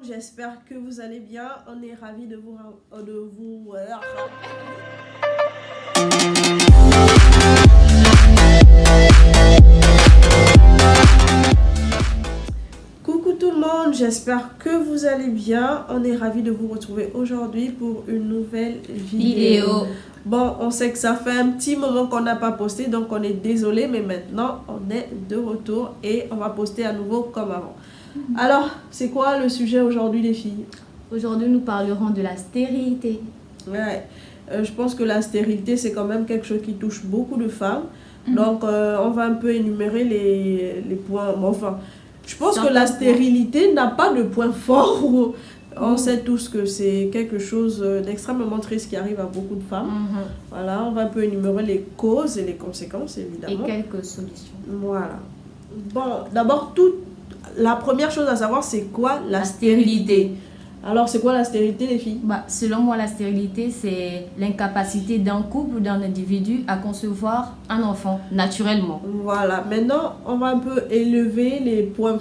j'espère que vous allez bien. On est ravis de vous. Coucou tout le monde, j'espère que vous allez bien. On est ravis de vous retrouver aujourd'hui pour une nouvelle vidéo. Bon, on sait que ça fait un petit moment qu'on n'a pas posté, donc on est désolé, mais maintenant on est de retour et on va poster à nouveau comme avant. Alors, c'est quoi le sujet aujourd'hui, les filles? Aujourd'hui, nous parlerons de la stérilité. Ouais, je pense que la stérilité, c'est quand même quelque chose qui touche beaucoup de femmes. Donc, on va un peu énumérer les points. Bon, enfin, je pense que la stérilité n'a pas de point fort. On sait tous que c'est quelque chose d'extrêmement triste qui arrive à beaucoup de femmes. Voilà, on va un peu énumérer les causes et les conséquences, évidemment. Et quelques solutions. Voilà. Bon, d'abord, la première chose à savoir, c'est quoi la stérilité? Alors, c'est quoi la stérilité, les filles? Selon moi, la stérilité, c'est l'incapacité d'un couple ou d'un individu à concevoir un enfant naturellement. Voilà. Maintenant, on va un peu élever les points...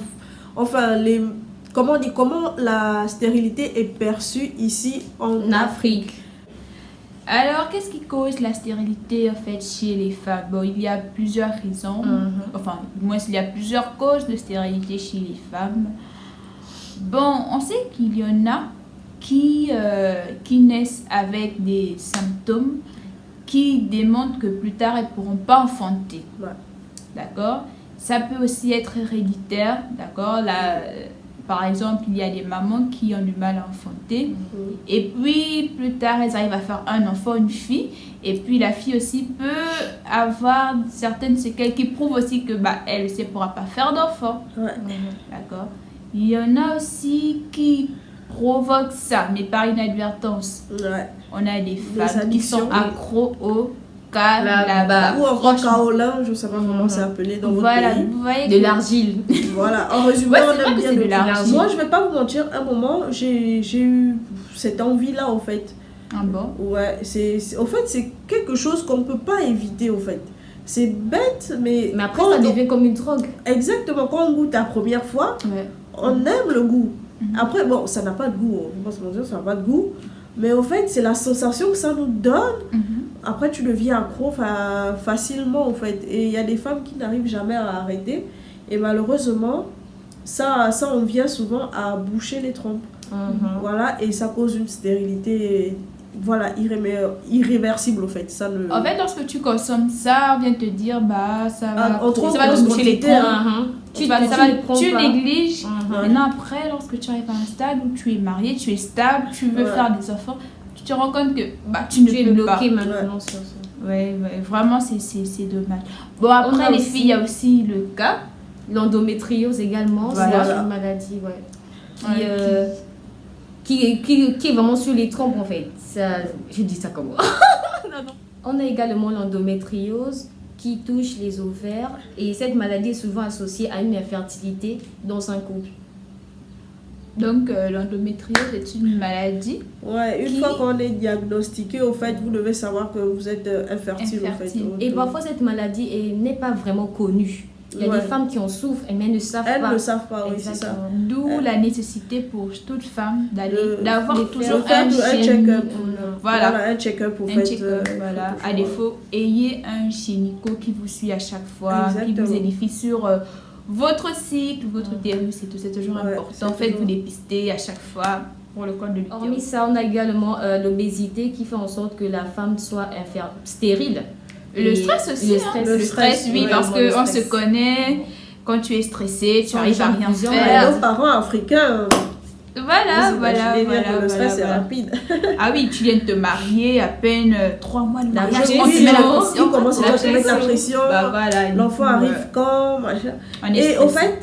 Enfin, comment la stérilité est perçue ici en Afrique. Alors, qu'est-ce qui cause la stérilité en fait chez les femmes? Bon, il y a plusieurs raisons. Enfin, du moins, il y a plusieurs causes de stérilité chez les femmes. Bon, on sait qu'il y en a qui naissent avec des symptômes qui démontrent que plus tard, elles ne pourront pas enfanter. Ouais. D'accord? Ça peut aussi être héréditaire. D'accord? Par exemple, il y a des mamans qui ont du mal à enfanter. Et puis, plus tard, elles arrivent à faire un enfant, une fille. Et puis, la fille aussi peut avoir certaines séquelles qui prouvent aussi que elle aussi ne pourra pas faire d'enfant. Ouais. D'accord? Il y en a aussi qui provoquent ça, mais par inadvertance. Ouais. On a des femmes qui sont accros au là-bas. Ou encore kaolin, je ne sais pas comment c'est appelé dans votre pays. Vous voyez De l'argile. Voilà, en résumé, on aime bien de l'argile. Moi, je ne vais pas vous mentir, un moment, j'ai eu cette envie-là, en fait. Ah bon? Ouais, en fait, c'est quelque chose qu'on ne peut pas éviter, en fait. C'est bête, mais... Mais après, ça devient comme une drogue. Exactement, quand on goûte la première fois, on aime le goût. Après, bon, ça n'a pas de goût, on ne va pas se mentir, ça n'a pas de goût. Mais au fait, c'est la sensation que ça nous donne. Après, tu deviens accro facilement, en fait. Et il y a des femmes qui n'arrivent jamais à arrêter. Et malheureusement, ça on vient souvent à boucher les trompes. Voilà, et ça cause une stérilité... Voilà, irréversible au fait. Ça ne... En fait, lorsque tu consommes ça, on vient te dire, ça va te boucher les trompes. Tu négliges. Maintenant, après, lorsque tu arrives à un stade où tu es marié, tu es stable, tu veux faire des enfants, tu te rends compte que tu ne peux pas. Maintenant sur ça. Ouais, vraiment, c'est dommage. Bon, après, les filles, il y a aussi le cas. L'endométriose également, c'est une maladie qui est vraiment sur les trompes en fait. Ça, je dis ça comme moi. On a également l'endométriose qui touche les ovaires et cette maladie est souvent associée à une infertilité dans un couple. Donc l'endométriose est une maladie. Ouais, une fois qu'on est diagnostiqué, au fait, vous devez savoir que vous êtes infertile. Au fait. Et parfois cette maladie n'est pas vraiment connue. Il y a des femmes qui en souffrent mais elles ne savent pas. Elles ne savent pas, oui, c'est ça. D'où la nécessité pour toute femme d'avoir toujours un check-up. Voilà, un check-up pour voilà. À défaut, ayez un gynéco qui vous suit à chaque fois, qui vous édifie sur votre cycle, votre utérus et tout. C'est toujours important. Faites-vous dépister à chaque fois pour le col de l'utérus. Hormis ça, on a également l'obésité qui fait en sorte que la femme soit stérile. Le stress aussi. Le stress, oui, parce qu'on se connaît. Quand tu es stressé, tu arrives à rien faire. Nos parents africains. Voilà. Le stress est rapide. Ah oui, tu viens de te marier, à peine 3 mois de mariage. On commence à te mettre la pression. L'enfant arrive quand, machin. Et au fait,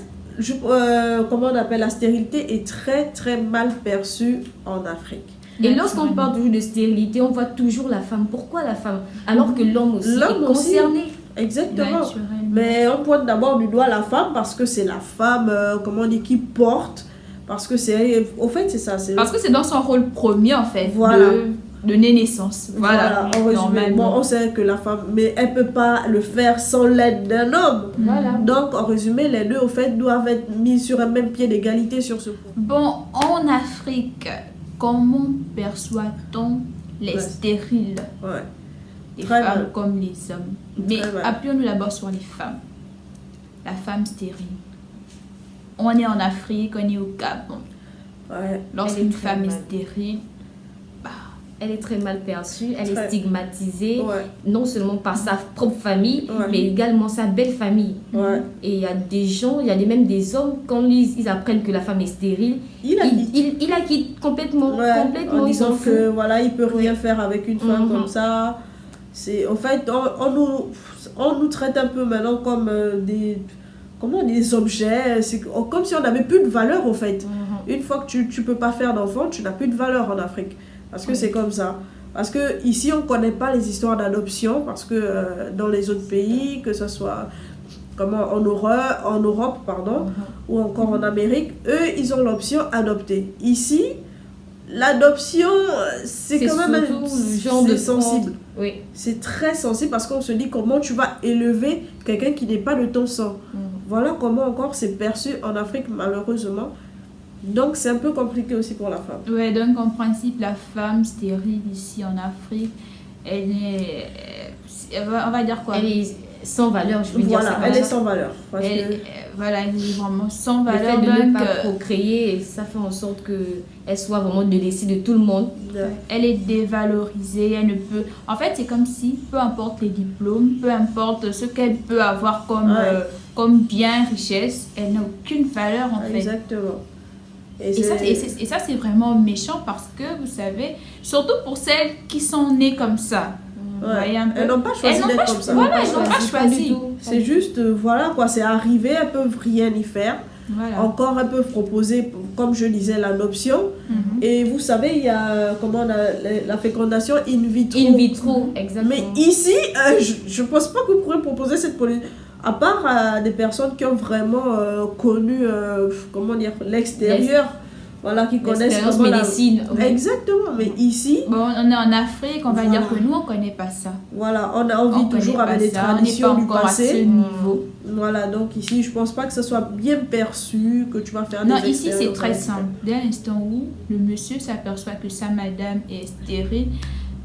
comment on appelle, la stérilité est très très mal perçue en Afrique. Et lorsqu'on parle toujours de stérilité, on voit toujours la femme. Pourquoi la femme? Alors que l'homme aussi est concerné. Exactement. Mais on pointe d'abord du doigt la femme parce que c'est la femme, comment on dit, qui porte. Parce que c'est... Au fait, c'est ça. Parce que c'est dans son rôle premier, en fait. Voilà. donner naissance. Voilà. En résumé, on sait que la femme, mais elle ne peut pas le faire sans l'aide d'un homme. Voilà. Donc, en résumé, les deux, au fait, doivent être mis sur un même pied d'égalité sur ce point. Bon, en Afrique, comment perçoit-on les stériles? Les femmes comme les hommes. Mais appuyons-nous d'abord sur les femmes. La femme stérile. On est en Afrique, on est au Gabon. Lorsqu'une femme est stérile, elle est très mal perçue, elle est stigmatisée, non seulement par sa propre famille, mais également sa belle famille. Et il y a des gens, il y a même des hommes, quand ils apprennent que la femme est stérile, ils la quittent complètement. En disant que voilà, il ne peut rien faire avec une femme comme ça. En fait, on nous traite un peu maintenant comme des objets. C'est comme si on n'avait plus de valeur, en fait. Une fois que tu ne peux pas faire d'enfant, tu n'as plus de valeur en Afrique. Parce que c'est comme ça. Parce qu'ici, on ne connaît pas les histoires d'adoption. Parce que dans les autres pays, que ce soit en Europe, ou encore en Amérique, eux, ils ont l'option adopter. Ici, l'adoption, c'est quand même un genre de sensible. Oui. C'est très sensible parce qu'on se dit comment tu vas élever quelqu'un qui n'est pas de ton sang. Voilà comment encore c'est perçu en Afrique, malheureusement. Donc, c'est un peu compliqué aussi pour la femme. Oui, donc en principe, la femme stérile ici en Afrique, elle est... On va dire quoi? Elle est sans valeur, je veux dire. Voilà, elle est sans valeur. Voilà, elle est vraiment sans valeur. Le fait de ne pas procréer, ça fait en sorte qu'elle soit vraiment délaissée de tout le monde. Elle est dévalorisée, elle ne peut... En fait, c'est comme si, peu importe les diplômes, peu importe ce qu'elle peut avoir comme bien, richesse, elle n'a aucune valeur en fait. Exactement. Et ça, c'est vraiment méchant parce que, vous savez, surtout pour celles qui sont nées comme ça. Elles n'ont pas choisi d'être comme ça. Voilà, elles n'ont pas choisi. C'est juste, voilà quoi, c'est arrivé, elles peuvent rien y faire. Encore, elles peuvent proposer, comme je disais, l'adoption. Et vous savez, il y a la fécondation in vitro. In vitro, exactement. Mais ici, je ne pense pas que vous pourrez proposer cette politique. À part des personnes qui ont vraiment connu, l'extérieur, voilà, qui connaissent vraiment médecine. Exactement, mais ici... Bon, on est en Afrique, on va dire que nous, on ne connaît pas ça. Voilà, on vit toujours avec des traditions du passé. À ce niveau. Voilà, donc ici, je ne pense pas que ce soit bien perçu, que tu vas faire des expériences. Non, ici, c'est très simple. Dès l'instant où le monsieur s'aperçoit que sa madame est stérile,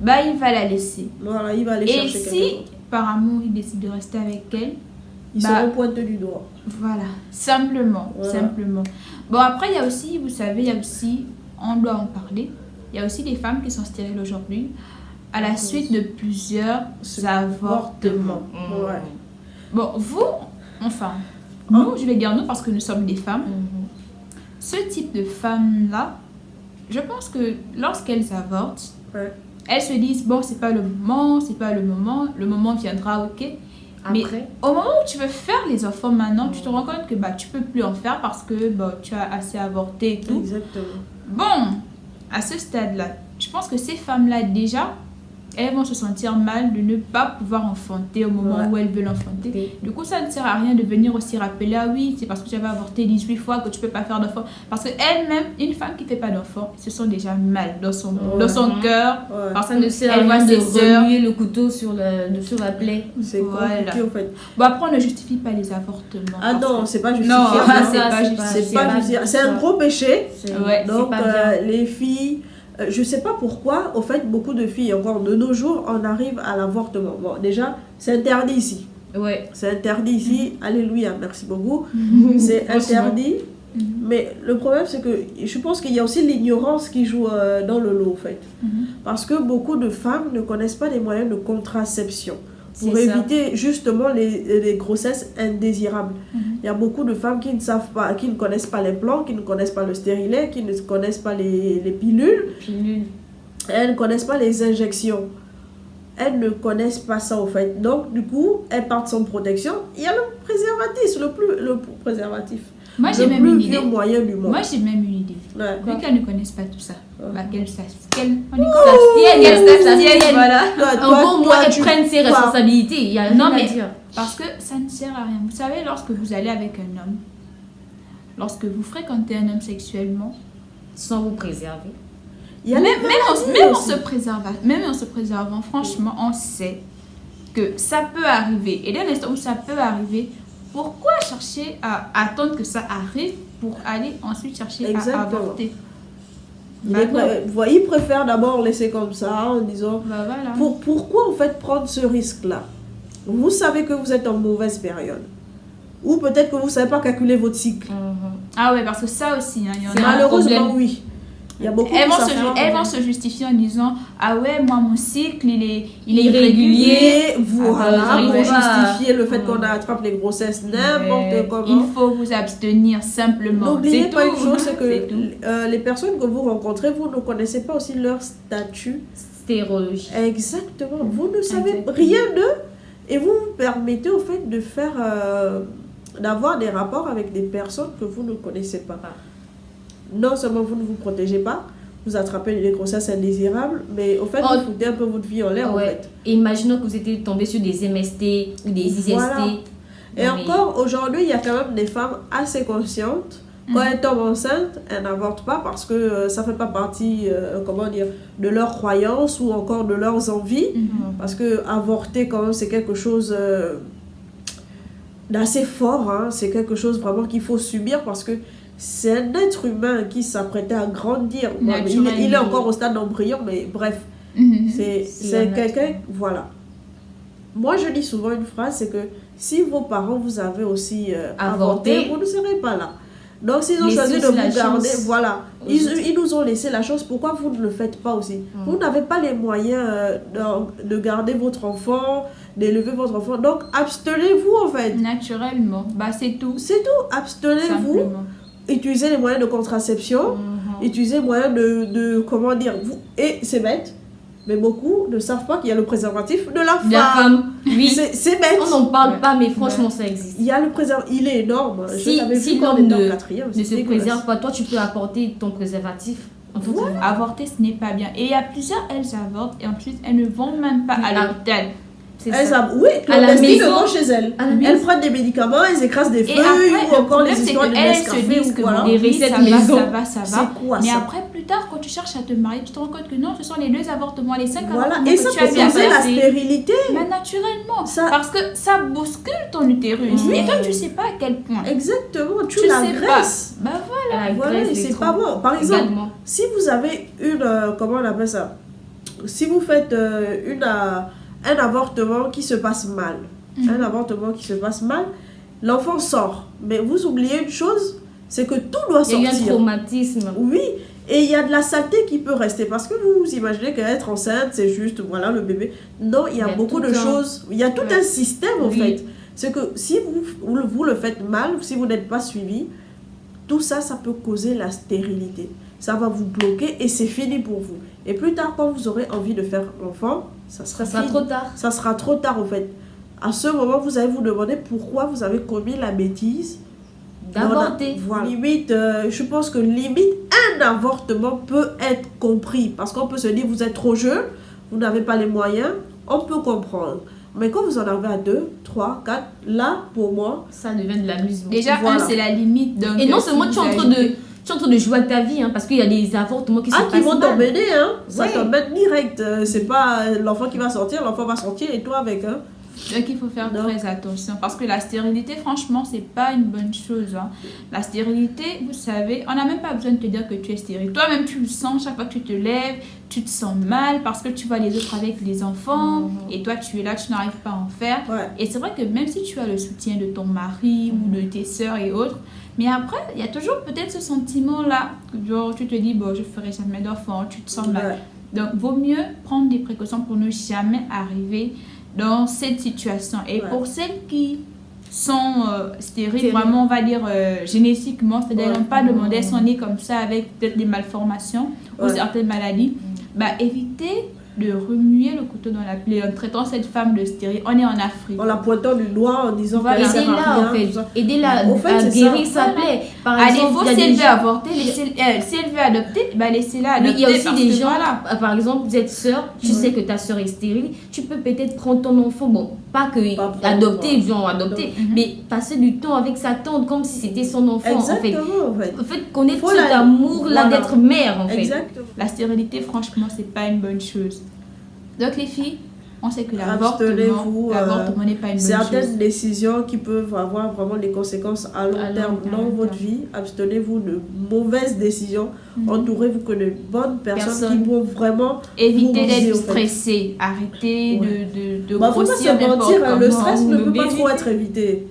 il va la laisser. Voilà, il va aller chercher quelqu'un. Et si, par amour, il décide de rester avec elle, ils seront pointés du doigt. Voilà, simplement. Bon, après, il y a aussi, vous savez, on doit en parler, il y a aussi des femmes qui sont stériles aujourd'hui à la suite de plusieurs avortements. Bon, nous, je vais dire nous parce que nous sommes des femmes. Ce type de femmes-là, je pense que lorsqu'elles avortent, elles se disent, bon, c'est pas le moment viendra, ok. Mais au moment où tu veux faire les enfants maintenant, tu te rends compte que tu peux plus en faire parce que tu as assez avorté et tout. Exactement. Bon, à ce stade-là, je pense que ces femmes-là déjà, elles vont se sentir mal de ne pas pouvoir enfanter au moment où elles veulent enfanter. Du coup, ça ne sert à rien de venir aussi rappeler, ah oui, c'est parce que tu avais avorté 18 fois que tu ne peux pas faire d'enfant. Parce qu'elle-même, une femme qui ne fait pas d'enfant, se sent déjà mal dans son cœur. Parce que ça ne sert à rien de remuer le couteau sur la plaie. C'est compliqué en fait. Bon, après, on ne justifie pas les avortements. Ah non, c'est pas justifié. Non, c'est pas justifié. C'est un gros péché. Donc, les filles... je ne sais pas pourquoi, au fait, beaucoup de filles, encore de nos jours, on arrive à l'avortement. Bon, déjà, c'est interdit ici. C'est interdit ici. Alléluia, merci beaucoup. C'est interdit. Mais le problème, c'est que je pense qu'il y a aussi l'ignorance qui joue dans le lot, en fait. Parce que beaucoup de femmes ne connaissent pas les moyens de contraception pour éviter justement les grossesses indésirables. Il y a beaucoup de femmes qui ne savent pas, qui ne connaissent pas les plans, qui ne connaissent pas le stérilet, qui ne connaissent pas les pilules. Elles ne connaissent pas les injections. Elles ne connaissent pas ça, en fait. Donc, du coup, elles partent sans protection. Il y a le préservatif, le préservatif. Moi, j'ai même une idée. Moyen du monde. Moi, j'ai même une idée. Vu qu'elles ne connaissent pas tout ça, qu'elles s'abstiennent. Voilà. En gros, moi, elles prennent ses responsabilités. Il y a non, mais parce que ça ne sert à rien. Vous savez, lorsque vous allez avec un homme, lorsque vous fréquentez un homme sexuellement, sans vous préserver, Il y a même maladies en se préservant, franchement, on sait que ça peut arriver. Et dès l'instant où ça peut arriver, pourquoi chercher à attendre que ça arrive pour aller ensuite chercher à avorter? Ils préfèrent d'abord laisser comme ça en disant voilà. Pourquoi en fait prendre ce risque-là? Vous savez que vous êtes en mauvaise période. Ou peut-être que vous ne savez pas calculer votre cycle. Ah ouais, parce que ça aussi, hein, il y en a malheureusement, oui. Il y a beaucoup elles vont se justifier en disant ah ouais, moi mon cycle il est irrégulier. Voilà, pour justifier le fait qu'on attrape les grossesses n'importe comment. Il faut vous abstenir simplement. N'oubliez pas une chose, c'est que les personnes que vous rencontrez, vous ne connaissez pas aussi leur statut stérologique. Exactement. Vous ne savez rien d'eux et vous vous permettez au fait de faire d'avoir des rapports avec des personnes que vous ne connaissez pas. Non seulement vous ne vous protégez pas, vous attrapez les grossesses indésirables, mais au fait, vous foutez un peu votre vie en l'air. En fait. Imaginons que vous étiez tombé sur des MST ou des IST. Voilà. Et encore, aujourd'hui, il y a quand même des femmes assez conscientes. Quand elles tombent enceintes, elles n'avortent pas parce que ça ne fait pas partie de leurs croyances ou encore de leurs envies. Parce que avorter, quand même, c'est quelque chose d'assez fort. Hein. C'est quelque chose vraiment qu'il faut subir parce que c'est un être humain qui s'apprêtait à grandir. Il est encore au stade d'embryon, mais bref. C'est quelqu'un... Voilà. Moi, je dis souvent une phrase, c'est que si vos parents vous avaient aussi avorté, vous ne serez pas là. Donc, s'ils ont choisi de vous garder, voilà. Ils nous ont laissé la chance. Pourquoi vous ne le faites pas aussi? Vous n'avez pas les moyens de garder votre enfant, d'élever votre enfant. Donc, abstenez-vous, en fait. Naturellement. C'est tout. C'est tout. Abstenez-vous. Simplement. Utilisez les moyens de contraception, utilisez les moyens de comment dire, et c'est bête, mais beaucoup ne savent pas qu'il y a le préservatif de la femme. Oui. C'est bête. On n'en parle pas, mais franchement, ça existe. Il y a le préservatif, il est énorme. Si l'homme ne se préserve pas, toi, tu peux apporter ton préservatif. Avorter, ce n'est pas bien. Et il y a plusieurs, elles avortent et ensuite, elles ne vont même pas à l'hôpital. Oui, à la maison, chez elles. Elles prennent des médicaments, elles écrasent des feuilles ou encore les histoires de Nescafé ou voilà. Les recettes ça va. Quoi, mais ça? après, plus tard, quand tu cherches à te marier, tu te rends compte que non, ce sont les 2 avortements, les 5 avortements et ça que tu as peut causer la stérilité. Mais naturellement, parce que ça bouscule ton utérus. Et toi, tu ne sais pas à quel point. Exactement, tu l'agresses. Voilà, et c'est pas bon. Par exemple, si vous avez comment on appelle ça? Si vous faites un avortement qui se passe mal. Un avortement qui se passe mal, l'enfant sort. Mais vous oubliez une chose, c'est que tout doit sortir. Il y a un traumatisme. Oui, et il y a de la saleté qui peut rester. Parce que vous imaginez qu'être enceinte, c'est juste, voilà, le bébé. Non, il y a beaucoup de choses. Il y a tout un système, en fait. C'est que si vous le faites mal, si vous n'êtes pas suivi, tout ça, ça peut causer la stérilité. Ça va vous bloquer et c'est fini pour vous. Et plus tard, quand vous aurez envie de faire l'enfant, ça sera trop tard. Ça sera trop tard, en fait. À ce moment, vous allez vous demander pourquoi vous avez commis la bêtise d'avorter. Voilà. Limite, je pense que limite, un avortement peut être compris. Parce qu'on peut se dire, vous êtes trop jeune, vous n'avez pas les moyens, on peut comprendre. Mais quand vous en avez à 2, 3, 4, là, pour moi, ça devient de l'amusement. Déjà, c'est la limite. Donc, et non seulement tu es en train de jouer à ta vie, hein, parce qu'il y a des avortements qui se passent qui vont mal. t'emmener, hein. Ça t'emmène direct. C'est pas l'enfant qui va sortir, l'enfant va sortir et toi avec. Hein. Donc il faut faire très attention parce que la stérilité, franchement, c'est pas une bonne chose. Hein. La stérilité, vous savez, on n'a même pas besoin de te dire que tu es stérile. Toi-même, tu le sens chaque fois que tu te lèves, tu te sens mal parce que tu vois les autres avec les enfants et toi, tu es là, tu n'arrives pas à en faire. Ouais. Et c'est vrai que même si tu as le soutien de ton mari ou de tes sœurs et autres, mais après, il y a toujours peut-être ce sentiment-là. Genre, tu te dis, bon, je ferai jamais d'enfant, tu te sens mal. Donc, vaut mieux prendre des précautions pour ne jamais arriver dans cette situation. Et pour celles qui sont stériles, vraiment, on va dire génétiquement, c'est-à-dire n'ont pas demandé, elles sont nées comme ça avec peut-être des malformations ou certaines maladies, évitez de remuer le couteau dans la plaie en traitant cette femme de stérile. On est en Afrique. En la pointant du doigt, en disant aidez-la en fait. Aidez-la à guérir sa plaie. Par exemple, si elle veut avorter, si elle veut adopter, laissez-la adopter. Mais il y a aussi des gens, par exemple, vous êtes sœur, tu sais que ta sœur est stérile, tu peux peut-être prendre ton enfant, bon, pas adopter, mais passer du temps avec sa tante comme si c'était son enfant. Exactement, en fait. Connaître cet amour-là d'être mère, en fait. Exactement. la stérilité, franchement, c'est pas une bonne chose. Donc les filles, on sait que abstenez-vous, l'avortement n'est pas une bonne chose. Certaines décisions qui peuvent avoir vraiment des conséquences à long terme dans votre vie, abstenez-vous de mauvaises décisions. Entourez-vous que de bonnes personnes qui vont vraiment éviter d'être stressé, arrêtez de grossir n'importe comment. Le stress ne peut pas trop être évité.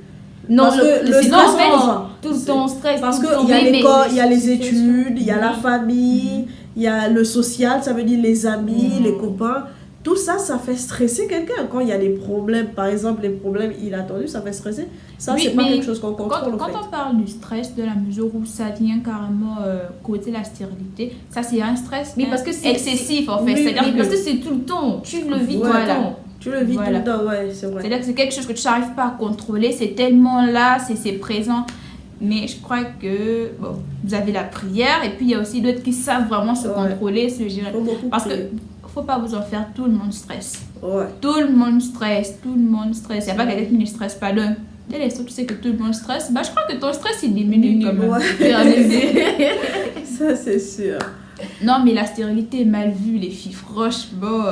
Non, parce que le stress, tout le temps stress. Parce qu'il y a l'école, il y a les études, il y a la famille, il y a le social, ça veut dire les amis, les copains. Tout ça, ça fait stresser quelqu'un. Quand il y a des problèmes, par exemple, les problèmes inattendus, ça fait stresser. Ça, c'est pas quelque chose qu'on contrôle. Quand on parle du stress, de la mesure où ça vient carrément causer la stérilité, ça, c'est un stress parce que c'est excessif, en fait. C'est-à-dire parce que c'est tout le temps. Tu le vis tout le temps. Tu le vis tout le temps, ouais, c'est vrai. C'est-à-dire que c'est quelque chose que tu n'arrives pas à contrôler. C'est tellement là, c'est présent. Mais je crois que vous avez la prière et puis il y a aussi d'autres qui savent vraiment se contrôler, se gérer. Parce que faut pas vous en faire, tout le monde stresse. Tout le monde stresse. Il n'y a pas quelqu'un qui ne stresse pas. Donc, dès l'instant tu sais que tout le monde stresse, je crois que ton stress il diminue quand même. Ça c'est sûr. Non, mais la stérilité est mal vue, les filles. Franchement,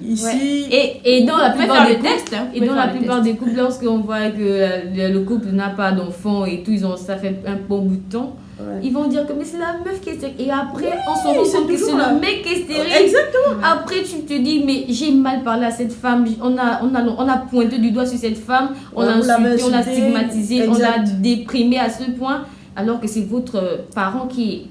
ici. Et dans la plupart des tests, et dans la plupart des couples, lorsqu'on voit que le couple n'a pas d'enfant et tout, ça fait un bon bout de temps. Ils vont dire que mais c'est la meuf qui est stérile. Et après, on se rend compte que c'est le mec qui est stérile. Exactement. Après, tu te dis, mais j'ai mal parlé à cette femme. On a pointé du doigt sur cette femme. On l'a insulté, on l'a stigmatisé, on l'a déprimé à ce point. Alors que c'est votre parent qui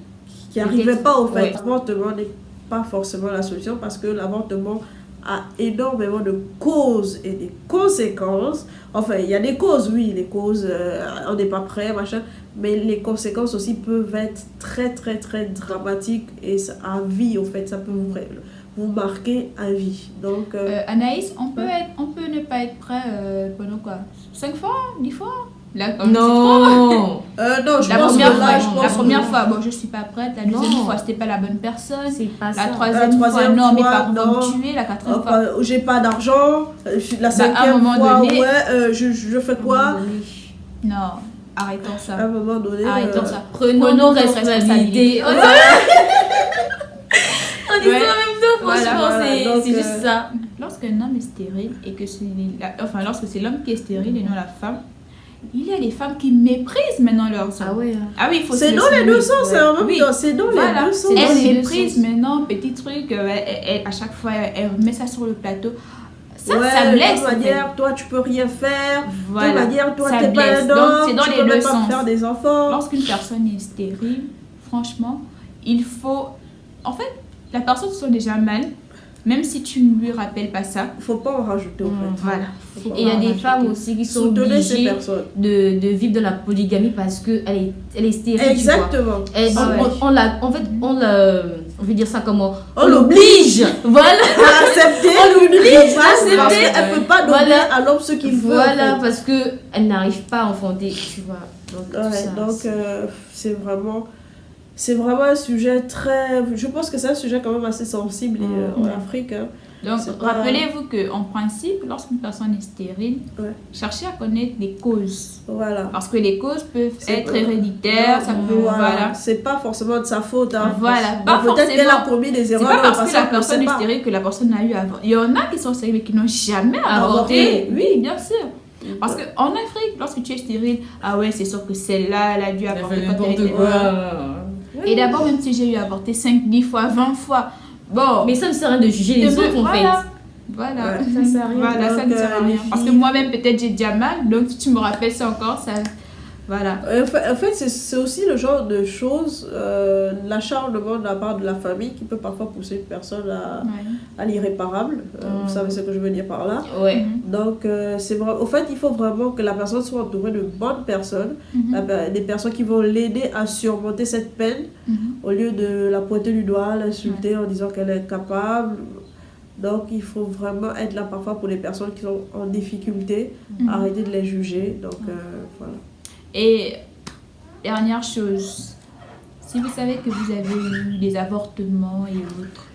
n'arrivait pas au fait. L'avortement n'est pas forcément la solution parce que l'avortement a énormément de causes et des conséquences. Enfin, il y a des causes, oui, les causes, on n'est pas prêt, machin, mais les conséquences aussi peuvent être très, très, très dramatiques et à vie, en fait, ça peut vous marquer à vie. Donc, Anaïs, on peut ne pas être prêt pendant quoi 5 fois 10 fois là, non, non, je pense la première fois, bon, je suis pas prête. La deuxième fois, c'était pas la bonne personne. C'est pas la troisième fois, non, mes parents vont me tuer. La quatrième fois, j'ai pas d'argent. La cinquième fois, donné, je fais quoi? Non, arrêtons ça. À un moment donné, prenons nos responsabilités. On dit ça en même temps, franchement, c'est juste ça. Lorsqu'un homme est stérile et que lorsque c'est l'homme qui est stérile et non la femme, il y a des femmes qui méprisent maintenant leurs hommes. Ah oui, il faut c'est dans les deux sens, c'est dans les deux sens. Elle méprise maintenant, petit truc, à chaque fois, elle met ça sur le plateau. Ça blesse. De toute manière, toi, tu peux rien faire. De toute manière, toi, t'es pas un homme, tu peux même pas faire des enfants. Lorsqu'une personne est stérile, franchement, il faut... En fait, la personne se sent déjà mal. Même si tu ne lui rappelles pas ça, il ne faut pas en rajouter en fait. Voilà. Et il y a des femmes aussi qui sont obligées de vivre de la polygamie parce qu'elle est stérile. Exactement. On veut dire ça comment? On l'oblige. Voilà. À accepter. On l'oblige à accepter. Parce qu'elle ne peut pas donner à l'homme ce qu'il veut. Voilà, parce qu'elle n'arrive pas à enfanter. Tu vois. Donc, c'est vraiment... C'est vraiment un sujet très... Je pense que c'est un sujet quand même assez sensible en Afrique. Hein. Donc, rappelez-vous qu'en principe, lorsqu'une personne est stérile, cherchez à connaître les causes. Voilà. Parce que les causes peuvent être héréditaires, ça peut... Voilà. C'est pas forcément de sa faute. Hein. Voilà. Peut-être qu'elle a commis des erreurs. C'est pas parce que la personne est stérile que la personne n'a eu à avorter. Il y en a qui sont stériles mais qui n'ont jamais avorté. Oui, bien sûr. Parce qu'en Afrique, lorsque tu es stérile, c'est sûr que celle-là, elle a dû avorter quand elle était... Et d'abord, même si j'ai eu à avorter 5, 10 fois, 20 fois, bon... Mais ça ne sert à rien de juger les autres, en fait. Voilà, ça ne sert à rien. Voilà, ça ne sert à rien. Parce que moi-même, peut-être, j'ai déjà mal, donc si tu me rappelles ça encore, ça... Voilà. En fait, c'est aussi le genre de choses, l'acharnement de la part de la famille qui peut parfois pousser une personne à l'irréparable. Vous savez ce que je veux dire par là. Donc, c'est vrai. Au fait, il faut vraiment que la personne soit entourée de bonnes personnes, des personnes qui vont l'aider à surmonter cette peine, au lieu de la pointer du doigt, l'insulter en disant qu'elle est incapable. Donc, il faut vraiment être là parfois pour les personnes qui sont en difficulté, arrêter de les juger. Donc, voilà. Et dernière chose, si vous savez que vous avez eu des avortements et autres,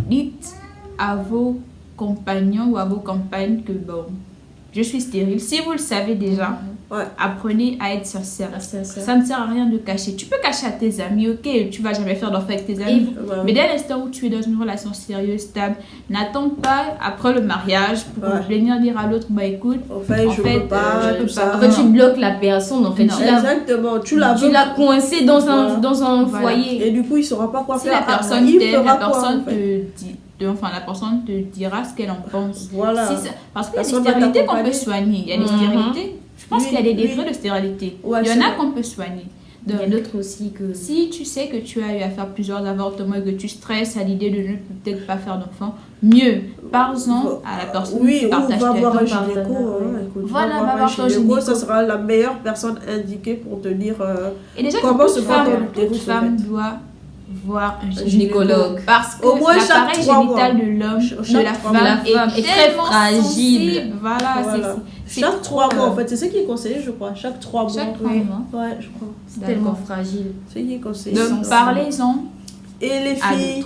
dites à vos compagnons ou à vos compagnes que bon, je suis stérile. Si vous le savez déjà, Apprenez à être sincère. Ça ne sert à rien de cacher. Tu peux cacher à tes amis, ok, tu vas jamais faire d'enfant avec tes amis. Mais dès l'instant où tu es dans une relation sérieuse, stable, n'attends pas après le mariage pour venir dire à l'autre, bah écoute, en fait, je peux pas. En fait, tu bloques la personne, en fait. Exactement. Tu l'as coincé dans un foyer. Et du coup, il ne saura pas quoi faire. Si la personne t'aime, la personne te dit. Enfin, la personne te dira ce qu'elle en pense. Voilà. Parce qu'il y a des stérilités qu'on peut soigner. Il y a des stérilités. Je pense qu'il y a des degrés de stérilité. Il y en a qu'on peut soigner. Il y a d'autres aussi que... Si tu sais que tu as eu à faire plusieurs avortements et que tu stresses à l'idée de ne peut-être pas faire d'enfant, mieux, parle-en à la personne qui partage va voir un gynéco. Voilà, va voir ton gynéco. Ça sera la meilleure personne indiquée pour te dire comment se porter l'utérus. Toute femme doit voir un gynécologue parce que l'appareil génital de l'homme, de la femme est très fragile. Voilà. Chaque 3 mois, en fait, c'est ce qui est conseillé, je crois. Chaque 3 mois. Ouais, je crois. C'est tellement fragile. C'est ce qui est conseillé. Donc, parlez-en. Et les filles,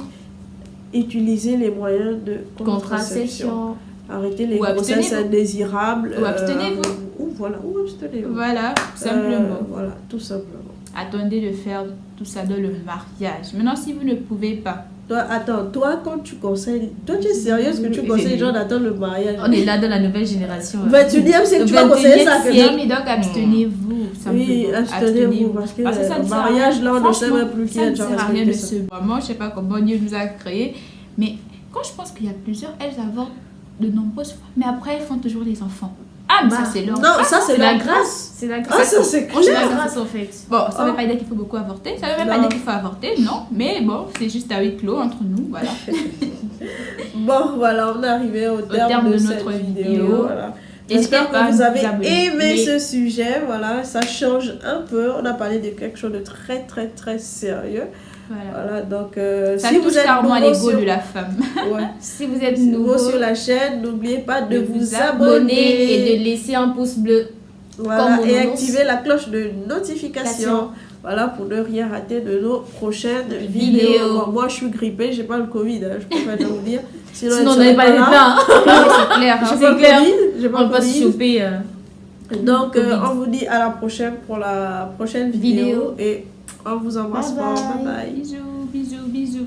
utilisez les moyens de contraception. Arrêtez les grossesses indésirables. Ou abstenez-vous. Ou abstenez-vous. Voilà, simplement. Voilà, tout simplement. Attendez de faire tout ça dans le mariage. Maintenant, si vous ne pouvez pas. Toi, quand tu conseilles, toi, tu es sérieuse que tu conseilles les gens d'attendre le mariage? On est là dans la nouvelle génération. 21e, c'est que tu vas conseiller ça. Non, mais donc abstenez-vous. Oui, abstenez-vous. Parce que le mariage, là, on ne sait même plus qui est déjà respecté ça. Moi, je ne sais pas comment Dieu nous a créés. Mais quand je pense qu'il y a plusieurs, elles avortent de nombreuses fois. Mais après, elles font toujours des enfants. Ah, mais ça, c'est leur grâce. Non, ça, c'est la grâce. C'est la grâce. Ah, ça, c'est la grâce, en fait. Bon, ça ne veut pas dire qu'il faut beaucoup avorter. Ça ne veut même pas dire qu'il faut avorter, non. Mais bon, c'est juste à huis clos entre nous, voilà. Bon, voilà, on est arrivé au terme de notre vidéo. Voilà. J'espère que vous avez aimé ce sujet. Voilà, ça change un peu. On a parlé de quelque chose de très, très, très sérieux. Voilà, donc ça si vous êtes nouveau l'ego de la femme. Si vous êtes nouveau sur la chaîne, n'oubliez pas de vous abonner et de laisser un pouce bleu. Voilà, et activer la cloche de notification. Voilà, pour ne rien rater de nos prochaines vidéos. Bon, moi, je suis grippée, j'ai pas le Covid, je préfère vous dire. Sinon on n'avait pas les plats. C'est clair. J'ai pas le Covid. Se choper. Donc, on vous dit à la prochaine pour la prochaine vidéo. Et on vous embrasse fort. Bye bye. Bisous.